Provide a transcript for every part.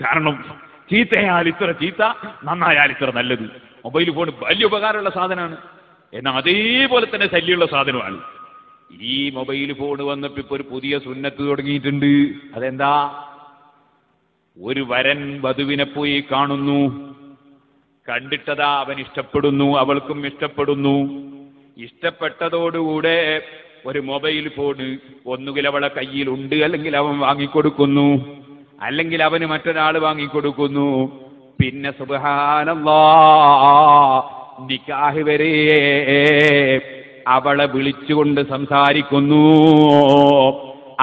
കാരണം ചീത്തയാൽ ഇത്ര ചീത്ത, നന്നായാൽ ഇത്ര നല്ലത്. മൊബൈൽ ഫോൺ വലിയ ഉപകാരമുള്ള സാധനമാണ്, എന്നാൽ അതേപോലെ തന്നെ ശല്യമുള്ള സാധനമാണ്. ഈ മൊബൈൽ ഫോൺ വന്നപ്പോ ഇപ്പൊ ഒരു പുതിയ സുന്നത്ത് തുടങ്ങിയിട്ടുണ്ട്. അതെന്താ? ഒരു വരൻ വധുവിനെ പോയി കാണുന്നു, കണ്ടിട്ടതാ അവൻ ഇഷ്ടപ്പെടുന്നു, അവൾക്കും ഇഷ്ടപ്പെടുന്നു. ഇഷ്ടപ്പെട്ടതോടുകൂടെ ഒരു മൊബൈൽ ഫോൺ ഒന്നുകിൽ അവളെ കയ്യിലുണ്ട്, അല്ലെങ്കിൽ അവൻ വാങ്ങിക്കൊടുക്കുന്നു, അല്ലെങ്കിൽ അവന് മറ്റൊരാൾ വാങ്ങിക്കൊടുക്കുന്നു. പിന്നെ സുബ്ഹാനല്ലാഹ്, നിക്കാഹ് വരെ അവളെ വിളിച്ചുകൊണ്ട് സംസാരിക്കുന്നു,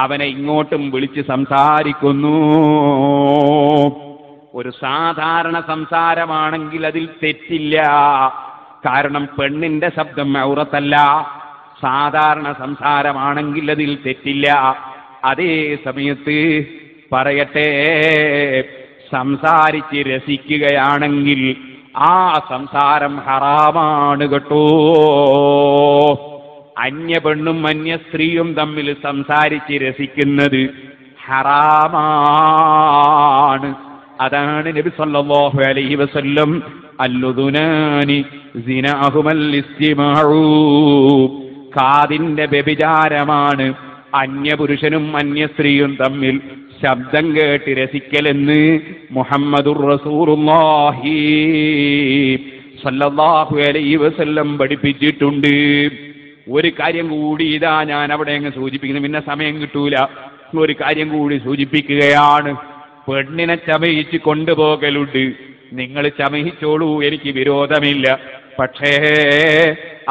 അവനെ ഇങ്ങോട്ടും വിളിച്ച് സംസാരിക്കുന്നു. ഒരു സാധാരണ സംസാരമാണെങ്കിൽ അതിൽ തെറ്റില്ല, കാരണം പെണ്ണിന്റെ ശബ്ദം ഔറത്തല്ല. സാധാരണ സംസാരമാണെങ്കിൽ അതിൽ തെറ്റില്ല. അതേ സമയത്ത് പറയട്ടെ, സംസാരിച്ച് രസിക്കുകയാണെങ്കിൽ ആ സംസാരം ഹറാമാണ് കേട്ടോ. അന്യ പെണ്ണും അന്യ സ്ത്രീയും തമ്മിൽ സംസാരിച്ച് രസിക്കുന്നത് ഹറാമാണ്. അതാണ് നബി സല്ലല്ലാഹു അലൈഹി വസല്ലം അല്ലുദുനാനി സിനാഹുമൽ ഇസ്തിമാഉ, കാതിന്റെ വ്യഭിചാരമാണ് അന്യപുരുഷനും അന്യ സ്ത്രീയും തമ്മിൽ ശബ്ദം കേട്ട് രസിക്കലെന്ന് മുഹമ്മദുർ റസൂലുള്ളാഹി സല്ലല്ലാഹു അലൈഹി വസല്ലം പഠിപ്പിച്ചിട്ടുണ്ട്. ഒരു കാര്യം കൂടി ഇതാ ഞാൻ അവിടെ അങ്ങ് സൂചിപ്പിക്കുന്നു, പിന്നെ സമയം കിട്ടൂല. ഒരു കാര്യം കൂടി സൂചിപ്പിക്കുകയാണ്. പെണ്ണിനെ ചമയിച്ച് കൊണ്ടുപോകലുണ്ട്, നിങ്ങൾ ചമയിച്ചോളൂ, എനിക്ക് വിരോധമില്ല. പക്ഷേ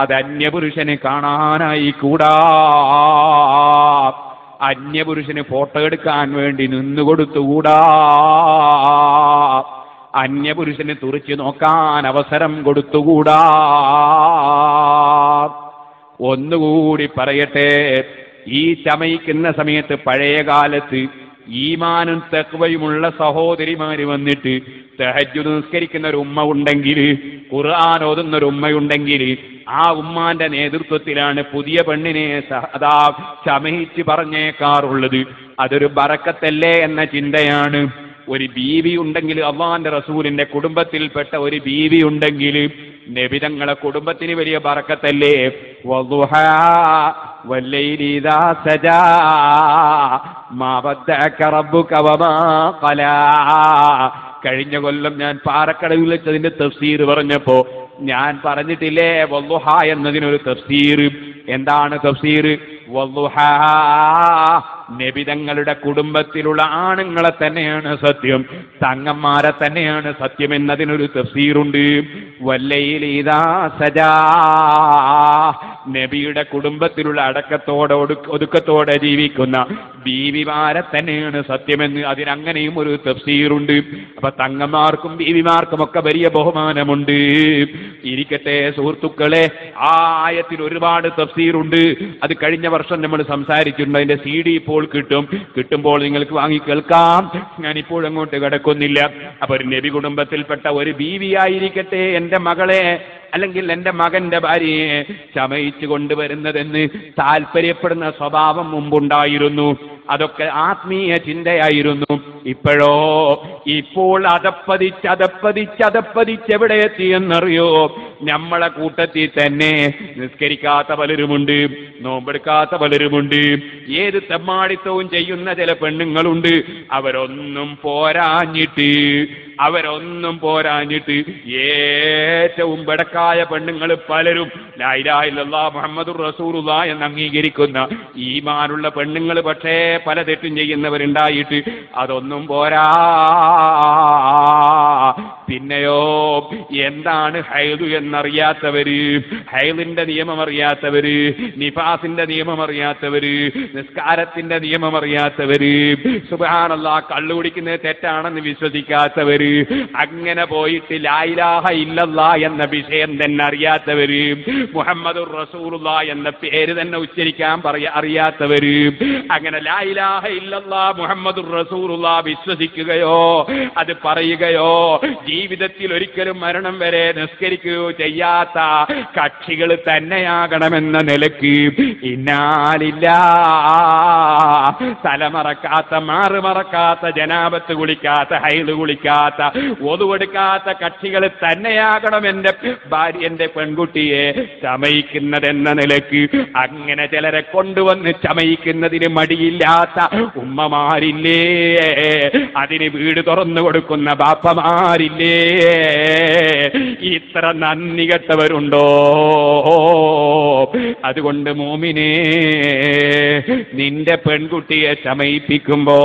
അത് അന്യപുരുഷന് കാണാനായി കൂടാ. അന്യപുരുഷന് ഫോട്ടോ എടുക്കാൻ വേണ്ടി നിന്നുകൊടുത്തുകൂടാ. അന്യപുരുഷന് തുറിച്ചു നോക്കാൻ അവസരം കൊടുത്തുകൂടാ. ഒന്നുകൂടി പറയട്ടെ, ഈ ചമയിക്കുന്ന സമയത്ത് പഴയ കാലത്ത് ഈമാനും തഖ്വയുമുള്ള സഹോദരിമാര് വന്നിട്ട് തഹജ്ജുദ് നിസ്കരിക്കുന്ന ഒരു ഉമ്മ ഉണ്ടെങ്കിൽ, ഖുർആൻ ഓതുന്ന ഒരു ഉമ്മയുണ്ടെങ്കിൽ, ആ ഉമ്മാന്റെ നേതൃത്വത്തിലാണ് പുതിയ പെണ്ണിനെ അതാ ചമയിച്ച് പറഞ്ഞേക്കാറുള്ളത്. അതൊരു ബറക്കത്തല്ലേ എന്ന ചിന്തയാണ്. ഒരു ബീവി ഉണ്ടെങ്കിൽ, അല്ലാഹുവിന്റെ റസൂലിന്റെ കുടുംബത്തിൽപ്പെട്ട ഒരു ബീവി ഉണ്ടെങ്കിൽ നബി തങ്ങളെ കുടുംബത്തിന് വലിയ ബറക്കത്തല്ലേ. വദുഹാ വല്ലൈലി ഇദാ സജാ മാ വദ്ദഅക റബ്ബുക വമാ ഖലാ. കഴിഞ്ഞ കൊല്ലം ഞാൻ പാറക്കടവിൽ വെച്ചതിന്റെ തഫ്സീർ പറഞ്ഞപ്പോ ഞാൻ പറഞ്ഞിട്ടില്ലേ വദ്ദുഹ എന്നതിനൊരു തഫ്സീർ. എന്താണ് തഫ്സീർ? വദ്ദുഹ നബി തങ്ങളുടെ കുടുംബത്തിലുള്ള ആണുങ്ങളെ തന്നെയാണ് സത്യം, തങ്ങന്മാരെ തന്നെയാണ് സത്യം എന്നതിനൊരു തഫ്സീറുണ്ട്. വല്ലൈലി ഇദാ സജാ നബിയുടെ കുടുംബത്തിലുള്ള അടക്കത്തോടെ ഒതുക്കത്തോടെ ജീവിക്കുന്ന ബീവിമാരെ തന്നെയാണ് സത്യമെന്ന് അതിനങ്ങനെയും ഒരു തഫ്സീറുണ്ട്. അപ്പൊ തങ്ങന്മാർക്കും ബീവിമാർക്കും ഒക്കെ വലിയ ബഹുമാനമുണ്ട്. ഇരിക്കട്ടെ സുഹൃത്തുക്കളെ, ആ ആയത്തിൽ ഒരുപാട് തഫ്സീറുണ്ട്. അത് കഴിഞ്ഞ വർഷം നമ്മൾ സംസാരിച്ചിട്ടുണ്ട്. അതിന്റെ CD ഇപ്പോൾ കിട്ടുമ്പോൾ നിങ്ങൾക്ക് വാങ്ങി കേൾക്കാം. ഞാനിപ്പോൾ അങ്ങോട്ട് കിടക്കുന്നില്ല. അപ്പൊ ഒരു നബി കുടുംബത്തിൽപ്പെട്ട ഒരു ബീവിയായിരിക്കട്ടെ എന്റെ മകളെ അല്ലെങ്കിൽ എന്റെ മകന്റെ ഭാര്യയെ ചമയിച്ചു കൊണ്ടുവരുന്നതെന്ന് താല്പര്യപ്പെടുന്ന സ്വഭാവം മുമ്പുണ്ടായിരുന്നു. അതൊക്കെ ആത്മീയ ചിന്തയായിരുന്നു. ഇപ്പോൾ അതപ്പതിച്ച് എവിടെ എത്തിയെന്നറിയോ? നമ്മളെ കൂട്ടത്തിൽ തന്നെ നിസ്കരിക്കാത്ത പലരുമുണ്ട്, നോമ്പെടുക്കാത്ത പലരുമുണ്ട്, ഏത് തെമ്മാടിത്തവും ചെയ്യുന്ന ചില പെണ്ണുങ്ങളുണ്ട്. അവരൊന്നും പോരാഞ്ഞിട്ട് ഏറ്റവും ബടക്കായ പെണ്ണുങ്ങൾ പലരും ലാ ഇലാഹ ഇല്ലല്ലാഹ് മുഹമ്മദുർ റസൂലുള്ളാഹ് എന്ന് അംഗീകരിക്കുന്ന ഈമാനുള്ള പെണ്ണുങ്ങൾ പക്ഷേ പല തെറ്റും ചെയ്യുന്നവരുണ്ടായിട്ട് അതൊന്നും പോരാ. പിന്നെയോ എന്താണ് ഹൈദ് എന്നറിയാത്തവര്, ഹൈദിന്റെ നിയമം അറിയാത്തവര്, നിഫാസിന്റെ നിയമം അറിയാത്തവര്, നിസ്കാരത്തിന്റെ നിയമം അറിയാത്തവര്, സുബ്ഹാനല്ലാഹ് കള്ളു കുടിക്കുന്നത് തെറ്റാണെന്ന് വിശ്വസിക്കാത്തവര്, പറയാറുണ്ട്. അങ്ങനെ പോയിട്ട് ലാ ഇലാഹ ഇല്ലല്ലാഹ് എന്ന വിഷയം തന്നെ അറിയാത്തവര്, മുഹമ്മദുർ റസൂലുള്ളാഹ് എന്ന പേര് തന്നെ ഉച്ചരിക്കാൻ അറിയാത്തവര്, അങ്ങനെ ലാ ഇലാഹ ഇല്ലല്ലാഹ് മുഹമ്മദുർ റസൂലുള്ളാഹ് വിശ്വസിക്കുകയോ അത് പറയുകയോ ജീവിതത്തിൽ ഒരിക്കലും മരണം വരെ നിസ്കരിക്കുകയോ ചെയ്യാത്ത കക്ഷികൾ തന്നെയാകണമെന്ന നിലയ്ക്ക് ഇന്നാലില്ലാ തലമറക്കാത്ത, മാറുമറക്കാത്ത, ജനാബത്ത് കുളിക്കാത്ത, ഹൈദ് കുളിക്കാത്ത, ഒതുവെടുക്കാത്ത കക്ഷികൾ തന്നെയാകണം എന്റെ ഭാര്യ, എന്റെ പെൺകുട്ടിയെ ചമയിക്കുന്നതെന്ന നിലയ്ക്ക് അങ്ങനെ ചിലരെ കൊണ്ടുവന്ന് ചമയിക്കുന്നതിന് മടിയില്ലാത്ത ഉമ്മമാരില്ലേ, അതിന് വീട് തുറന്നു കൊടുക്കുന്ന ബാപ്പമാരില്ലേ, ഇത്ര നന്ദി കെട്ടവരുണ്ടോ? അതുകൊണ്ട് മോമിനേ, നിന്റെ പെൺകുട്ടിയെ ചമയിപ്പിക്കുമ്പോ,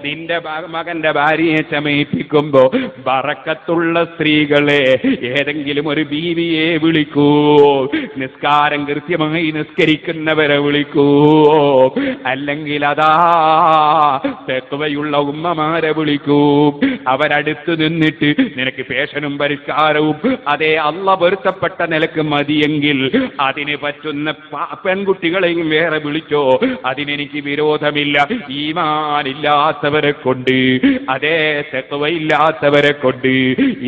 നിന്റെ മകന്റെ ഭാര്യയെ ചമയിപ്പിക്കുമ്പോ ബറക്കത്തുള്ള സ്ത്രീകളെ ഏതെങ്കിലും ഒരു ബീവിയെ വിളിക്കൂ, നിസ്കാരം കൃത്യമായി നിസ്കരിക്കുന്നവരെ വിളിക്കൂ, അല്ലെങ്കിൽ അതാ തെക്കുവയുള്ള ഉമ്മമാരെ വിളിക്കൂ. അവരടുത്ത് നിന്നിട്ട് നിനക്ക് പേഷനും പരിഷ്കാരവും അതേ അള്ള പൊരുത്തപ്പെട്ട നിലക്ക് മതിയെങ്കിൽ അതിന് പറ്റുന്ന പെൺകുട്ടികളെയും വേറെ വിളിച്ചോ, അതിനെനിക്ക് വിരോധമില്ല. ഈമാനില്ലാത്തവരെ കൊണ്ട്, അതേ തെക്കുവയില്ലാത്തവരെ കൊണ്ട്,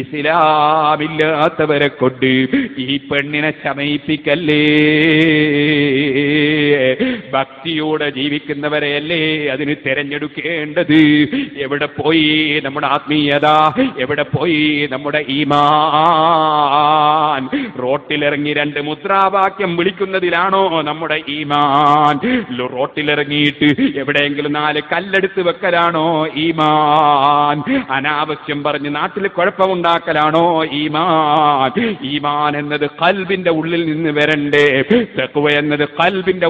ഇസ്ലാമില്ലാത്തവരെ കൊണ്ട് ഈ പെണ്ണിനെ ചമയിപ്പിക്കല്ലേ. ഭക്തിയോടെ ജീവിക്കുന്നവരെയല്ലേ അതിന് തിരഞ്ഞെടുക്കേണ്ടത്. എവിടെ പോയി നമ്മുടെ ആത്മീയത? എവിടെ പോയി നമ്മുടെ ഈമാൻ? റോട്ടിലിറങ്ങി രണ്ട് മുദ്രാവാക്യം വിളിക്കുന്നതിലാണോ നമ്മുടെ ഈമാൻ? റോട്ടിലിറങ്ങിയിട്ട് എവിടെയെങ്കിലും 4 കല്ലെടുത്ത് വെക്കലാണോ ഈമാൻ? അനാവശ്യം പറഞ്ഞ് നാട്ടിൽ കുഴപ്പമുണ്ടാക്കലാണോ ഈമാൻ? ഈമാൻ എന്നത് ഖൽബിന്റെ ഉള്ളിൽ നിന്ന് വരണ്ടേ. തഖ്വ എന്നത് ഖൽബിന്റെ